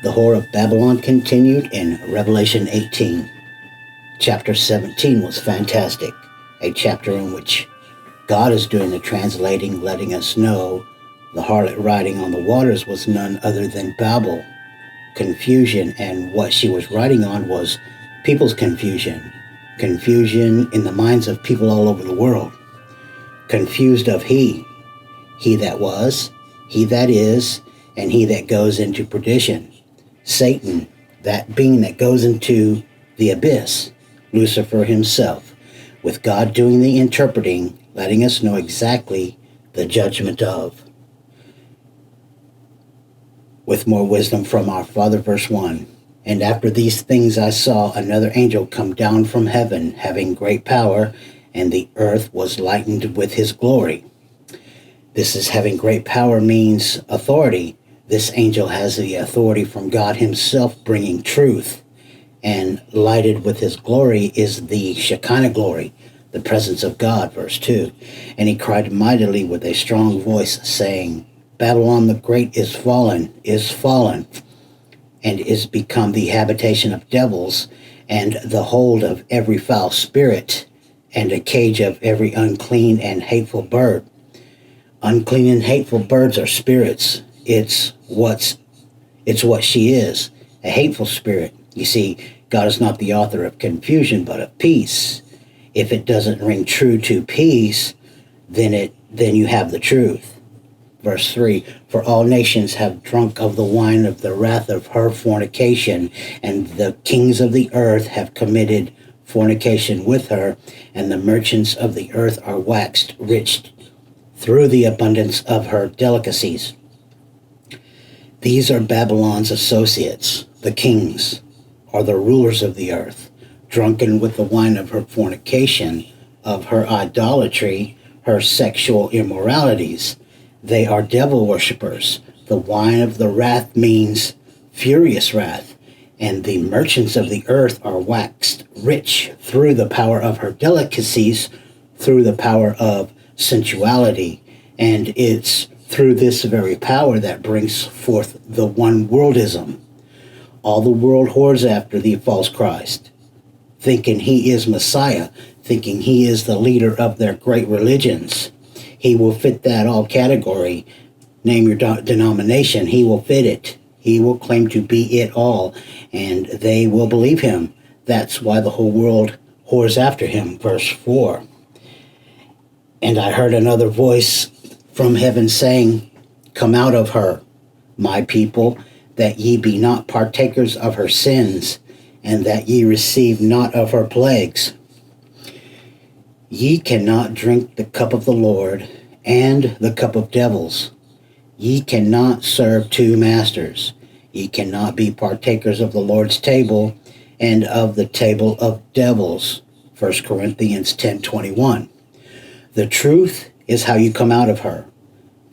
The whore of Babylon continued in Revelation 18. Chapter 17 was fantastic, a chapter in which God is doing the translating, letting us know the harlot riding on the waters was none other than Babel, confusion, and what she was riding on was people's confusion. Confusion in the minds of people all over the world. Confused of he that was, he that is, and he that goes into perdition. Satan, that being that goes into the abyss, Lucifer himself, with God doing the interpreting, letting us know exactly the judgment of. With more wisdom from our Father, verse 1. And after these things I saw another angel come down from heaven, having great power, and the earth was lightened with his glory. This is having great power means authority. This angel has the authority from God himself, bringing truth. And lighted with his glory is the Shekinah glory, the presence of God, verse 2. And he cried mightily with a strong voice, saying, Babylon the Great is fallen, and is become the habitation of devils, and the hold of every foul spirit, and a cage of every unclean and hateful bird. Unclean and hateful birds are spirits. It's what she is, a hateful spirit. You see, God is not the author of confusion, but of peace. If it doesn't ring true to peace, then you have the truth. Verse 3, for all nations have drunk of the wine of the wrath of her fornication, and the kings of the earth have committed fornication with her, and the merchants of the earth are waxed rich through the abundance of her delicacies. These are Babylon's associates, the kings, or the rulers of the earth, drunken with the wine of her fornication, of her idolatry, her sexual immoralities. They are devil worshippers. The wine of the wrath means furious wrath, and the merchants of the earth are waxed rich through the power of her delicacies, through the power of sensuality. And it's through this very power that brings forth the one worldism. All the world whores after the false Christ, thinking he is Messiah, thinking he is the leader of their great religions. He will fit that all category. Name your denomination. He will fit it. He will claim to be it all, and they will believe him. That's why the whole world whores after him. Verse 4. And I heard another voice from heaven saying, Come out of her, my people, that ye be not partakers of her sins, and that ye receive not of her plagues. Ye cannot drink the cup of the Lord and the cup of devils. Ye cannot serve two masters. Ye cannot be partakers of the Lord's table and of the table of devils. 1 Corinthians 10:21. The truth is how you come out of her.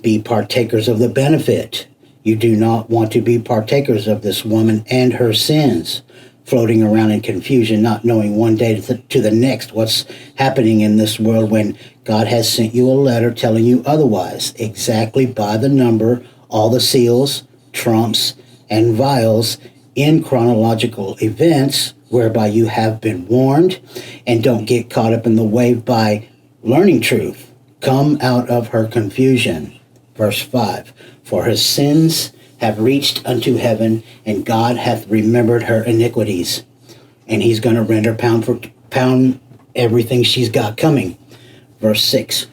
Be partakers of the benefit. You do not want to be partakers of this woman and her sins, floating around in confusion, not knowing one day to the next what's happening in this world when God has sent you a letter telling you otherwise, exactly by the number, all the seals, trumps, and vials in chronological events whereby you have been warned, and don't get caught up in the wave by learning truth. Come out of her confusion. Verse 5, for her sins have reached unto heaven, and God hath remembered her iniquities. And he's going to render pound for pound everything she's got coming. Verse 6,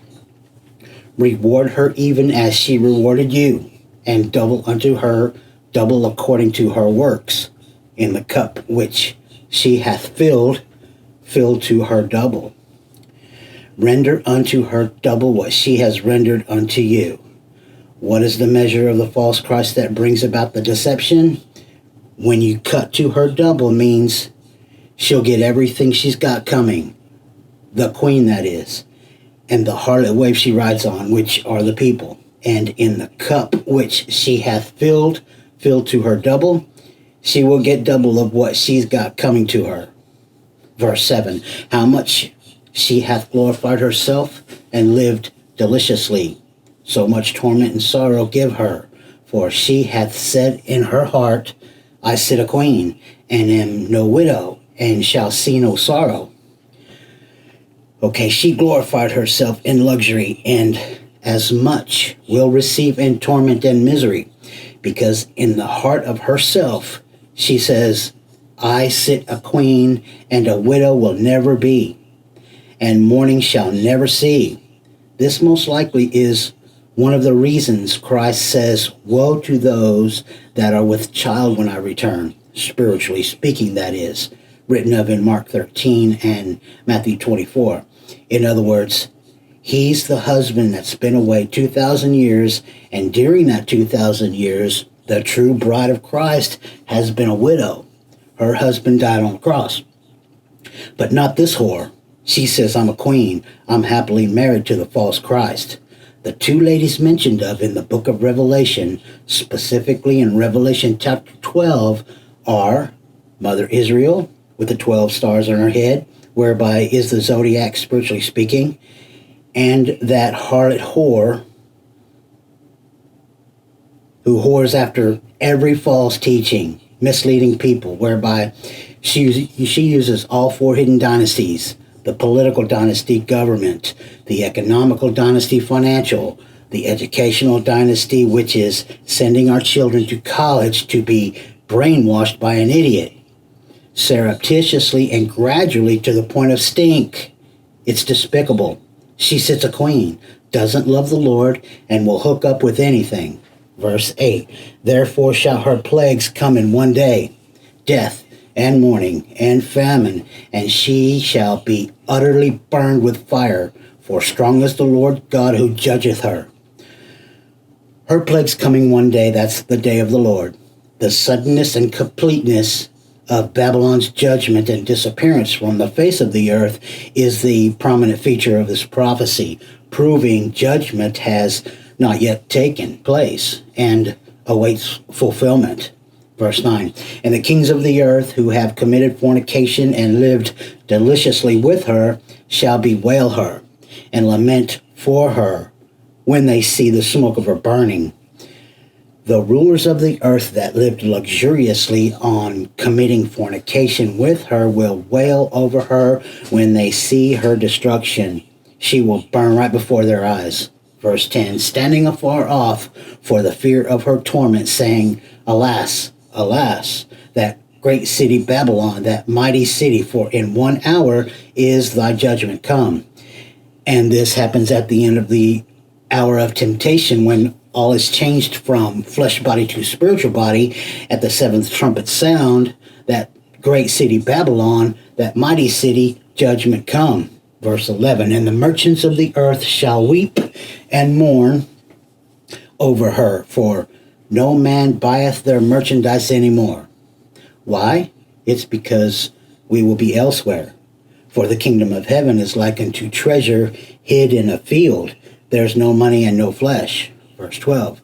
reward her even as she rewarded you, and double unto her, double according to her works. In the cup which she hath filled, fill to her double. Render unto her double what she has rendered unto you. What is the measure of the false Christ that brings about the deception? When you cut to her double means she'll get everything she's got coming. The queen, that is. And the harlot wave she rides on, which are the people. And in the cup which she hath filled to her double, she will get double of what she's got coming to her. Verse 7, how much she hath glorified herself and lived deliciously. So much torment and sorrow give her, for she hath said in her heart, I sit a queen, and am no widow, and shall see no sorrow. Okay, she glorified herself in luxury, and as much will receive in torment and misery, because in the heart of herself she says, I sit a queen, and a widow will never be, and mourning shall never see. This most likely is one of the reasons Christ says, woe to those that are with child when I return, spiritually speaking, that is, written of in Mark 13 and Matthew 24. In other words, he's the husband that's been away 2,000 years, and during that 2,000 years, the true bride of Christ has been a widow. Her husband died on the cross. But not this whore. She says, I'm a queen. I'm happily married to the false Christ. The two ladies mentioned of in the book of Revelation, specifically in Revelation chapter 12, are Mother Israel with the 12 stars on her head, whereby is the zodiac, spiritually speaking, and that harlot whore who whores after every false teaching, misleading people, whereby she uses all four hidden dynasties: the political dynasty, government; the economical dynasty, financial; the educational dynasty, which is sending our children to college to be brainwashed by an idiot, surreptitiously and gradually to the point of stink. It's despicable. She sits a queen, doesn't love the Lord, and will hook up with anything. Verse 8, therefore shall her plagues come in one day, death and mourning and famine, and she shall be utterly burned with fire, for strong is the Lord God who judgeth her. Her plagues coming one day, that's the day of the Lord. The suddenness and completeness of Babylon's judgment and disappearance from the face of the earth is the prominent feature of this prophecy, proving judgment has not yet taken place and awaits fulfillment. Verse 9, and the kings of the earth who have committed fornication and lived deliciously with her shall bewail her and lament for her when they see the smoke of her burning. The rulers of the earth that lived luxuriously on committing fornication with her will wail over her when they see her destruction. She will burn right before their eyes. Verse 10, standing afar off for the fear of her torment, saying, alas, alas, that great city Babylon, that mighty city, for in 1 hour is thy judgment come. And this happens at the end of the hour of temptation, when all is changed from flesh body to spiritual body. At the seventh trumpet sound, that great city Babylon, that mighty city, judgment come. Verse 11, and the merchants of the earth shall weep and mourn over her, for no man buyeth their merchandise anymore. Why? It's because we will be elsewhere. For the kingdom of heaven is like unto treasure hid in a field. There's no money and no flesh. Verse 12,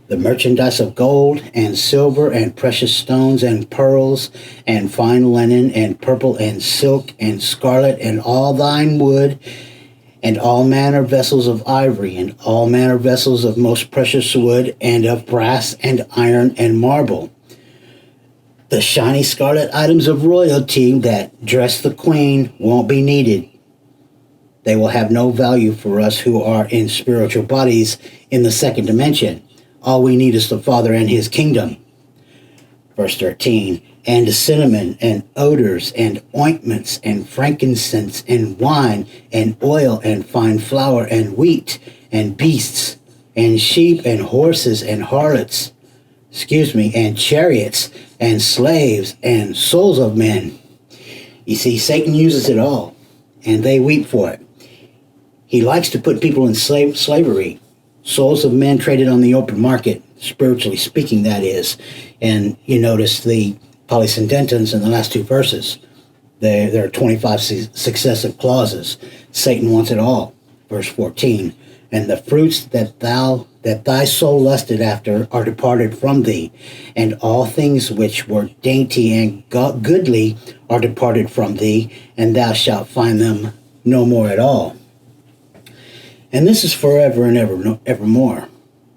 the merchandise of gold and silver and precious stones and pearls and fine linen and purple and silk and scarlet and all thine wood and all manner vessels of ivory and all manner vessels of most precious wood and of brass and iron and marble. The shiny scarlet items of royalty that dress the queen won't be needed. They will have no value for us who are in spiritual bodies in the second dimension. All we need is the Father and his kingdom. Verse 13, and cinnamon and odors and ointments and frankincense and wine and oil and fine flour and wheat and beasts and sheep and horses and harlots, and chariots and slaves and souls of men. You see, Satan uses it all, and they weep for it. He likes to put people in slavery. Souls of men traded on the open market, spiritually speaking, that is. And you notice the polyscendentons in the last two verses. There are 25 successive clauses. Satan wants it all. Verse 14, and the fruits that thy soul lusted after are departed from thee, and all things which were dainty and goodly are departed from thee, and thou shalt find them no more at all. And this is forever and evermore.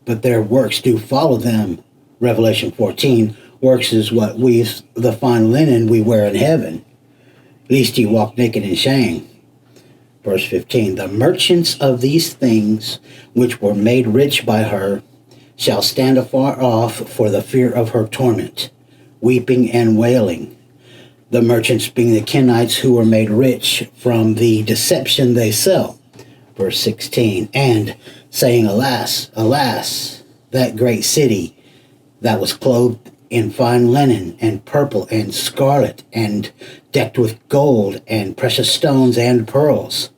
But their works do follow them, Revelation 14, works is what the fine linen we wear in heaven, lest ye walk naked in shame. Verse 15, the merchants of these things which were made rich by her shall stand afar off for the fear of her torment, weeping and wailing. The merchants being the Kenites who were made rich from the deception they sell. Verse 16, and saying, alas, alas, that great city that was clothed in fine linen and purple and scarlet and decked with gold and precious stones and pearls.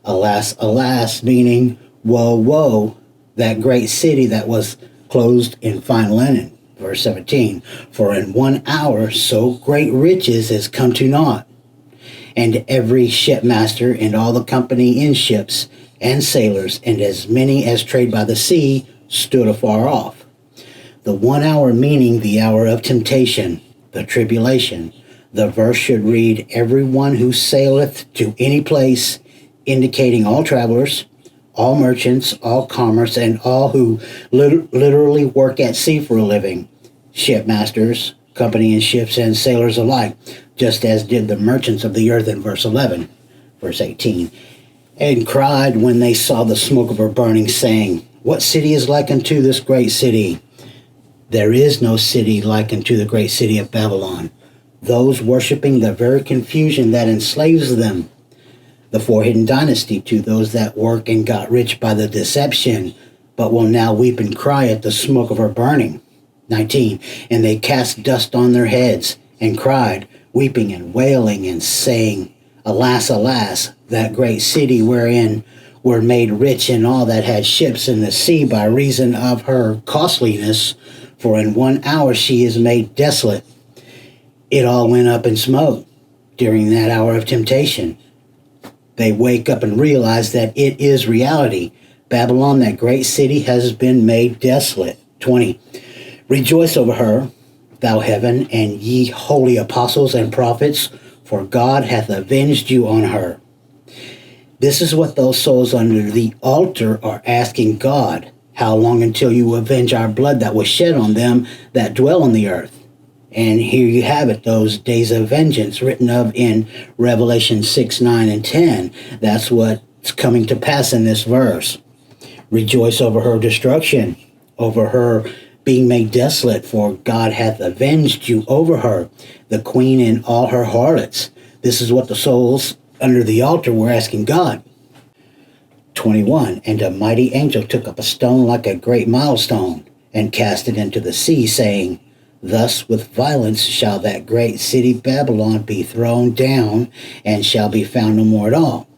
Alas, alas, meaning woe, woe, that great city that was clothed in fine linen. Verse 17, for in 1 hour so great riches is come to naught, and every shipmaster and all the company in ships and sailors and as many as trade by the sea stood afar off. The 1 hour meaning the hour of temptation, the tribulation. The verse should read, every one who saileth to any place, indicating all travelers, all merchants, all commerce, and all who literally work at sea for a living, shipmasters, company in ships, and sailors alike, just as did the merchants of the earth in verse 11. Verse 18, and cried when they saw the smoke of her burning, saying, what city is like unto this great city? There is no city like unto the great city of Babylon. Those worshiping the very confusion that enslaves them, the four-hidden dynasty, to those that work and got rich by the deception, but will now weep and cry at the smoke of her burning. 19, and they cast dust on their heads, and cried, weeping and wailing, and saying, alas, alas, that great city wherein were made rich in all that had ships in the sea by reason of her costliness, for in 1 hour she is made desolate. It all went up in smoke during that hour of temptation. They wake up and realize that it is reality. Babylon, that great city, has been made desolate. 20. Rejoice over her, thou heaven, and ye holy apostles and prophets, for God hath avenged you on her. This is what those souls under the altar are asking God. How long until you avenge our blood that was shed on them that dwell on the earth? And here you have it, those days of vengeance written of in Revelation 6, 9, and 10. That's what's coming to pass in this verse. Rejoice over her destruction, over her being made desolate, for God hath avenged you over her, the queen and all her harlots. This is what the souls under the altar were asking God. 21, and a mighty angel took up a stone like a great milestone, and cast it into the sea, saying, thus with violence shall that great city Babylon be thrown down, and shall be found no more at all.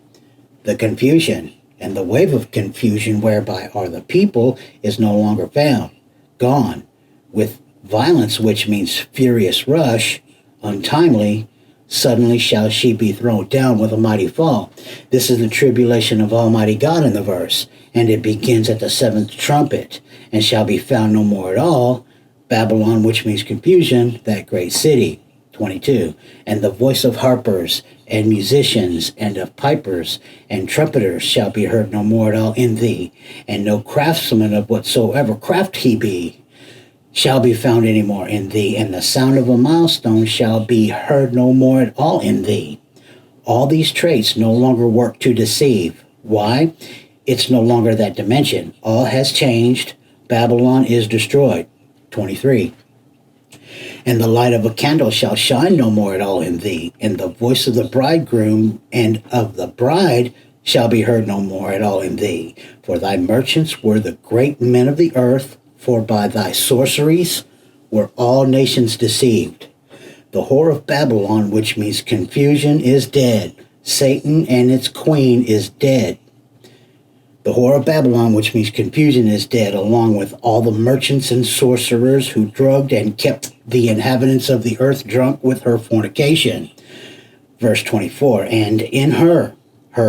The confusion and the wave of confusion whereby are the people is no longer found, gone. With violence, which means furious rush, untimely, suddenly shall she be thrown down with a mighty fall. This is the tribulation of Almighty God in the verse, and it begins at the seventh trumpet, and shall be found no more at all. Babylon, which means confusion, that great city. 22. And the voice of harpers and musicians and of pipers and trumpeters shall be heard no more at all in thee, and no craftsman of whatsoever craft he be shall be found any more in thee, and the sound of a milestone shall be heard no more at all in thee. All these traits no longer work to deceive. Why? It's no longer that dimension. All has changed. Babylon is destroyed. 23. And the light of a candle shall shine no more at all in thee, and the voice of the bridegroom and of the bride shall be heard no more at all in thee. For thy merchants were the great men of the earth, for by thy sorceries were all nations deceived. The whore of Babylon, which means confusion, is dead. Satan and its queen is dead. The whore of Babylon, which means confusion, is dead, along with all the merchants and sorcerers who drugged and kept the inhabitants of the earth drunk with her fornication. Verse 24, and in her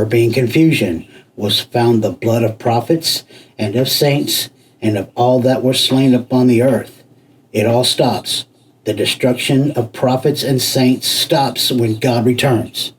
being confusion, was found the blood of prophets and of saints and of all that were slain upon the earth. It all stops. The destruction of prophets and saints stops when God returns.